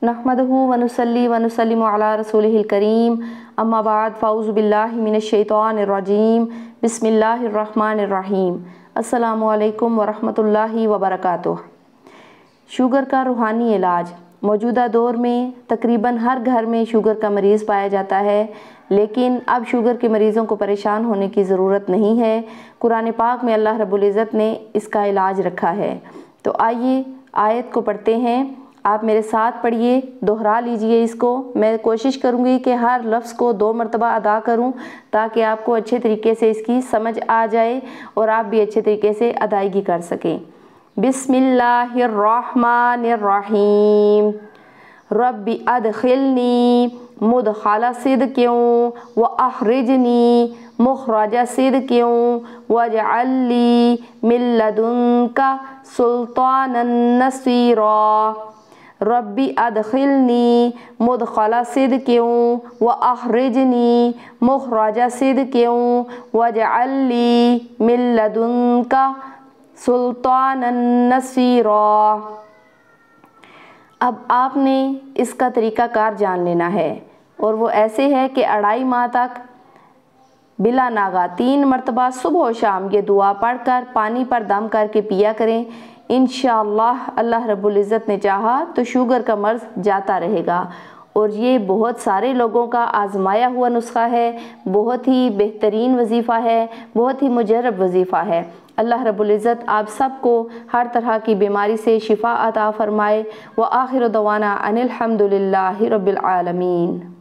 नहमदहु व नुसल्ली व नुसल्लिमु अला रसूलिहिल करीम अम्मा बाद फ़ाऊज़ु बिल्लाहि मिनश शैतानिर रजीम बिस्मिल्लाहिर रहमानिर रहीम। अस्सलामु अलैकुम व रहमतुल्लाहि व बरकातुहू। शुगर का रूहानी इलाज। मौजूदा दौर में तकरीबन हर घर में शुगर का मरीज़ पाया जाता है, लेकिन अब शुगर के मरीज़ों को परेशान होने की ज़रूरत नहीं है। कुरान पाक में अल्लाह रब्बुल इज़्ज़त ने इसका इलाज रखा है। तो आइए आयत को पढ़ते हैं। आप मेरे साथ पढ़िए, दोहरा लीजिए इसको। मैं कोशिश करूँगी कि हर लफ्ज़ को 2 मरतबा अदा करूँ ताकि आपको अच्छे तरीके से इसकी समझ आ जाए और आप भी अच्छे तरीके से अदायगी कर सकें। बिस्मिल्लाहिर्रहमानिर्रहीम। रब्बी अदखिलनी मुदखला सिद्क़िन व अखरिजनी मुखरज सिद्क़िन वजअल्ली मिन लदुनका सुल्तानन नसीरा। रब्बी अदखिलनी मुदखला सिद्क़िन व अखरिजनी मुखरज सिद्क़िन वजअल्ली मिन लदुनका सुल्तानन नसीरा। अब आपने इसका तरीक़ाकार जान लेना है, और वो ऐसे है कि 2.5 माह तक बिला नागा 3 मरतबा सुबह और शाम ये दुआ पढ़कर पानी पर दम करके पिया करें। इंशाअल्लाह अल्लाह रब्बुल इज़्ज़त ने चाहा तो शुगर का मर्ज़ जाता रहेगा। और ये बहुत सारे लोगों का आजमाया हुआ नुस्खा है, बहुत ही बेहतरीन वजीफ़ा है, बहुत ही मुजर्रब वजीफ़ा है। अल्लाह रब्बुल इज़्ज़त आप सबको हर तरह की बीमारी से शिफा अता फ़रमाए। व आखिर दवाना अनिल हम्दुलिल्लाहि रब्बिल आलमीन।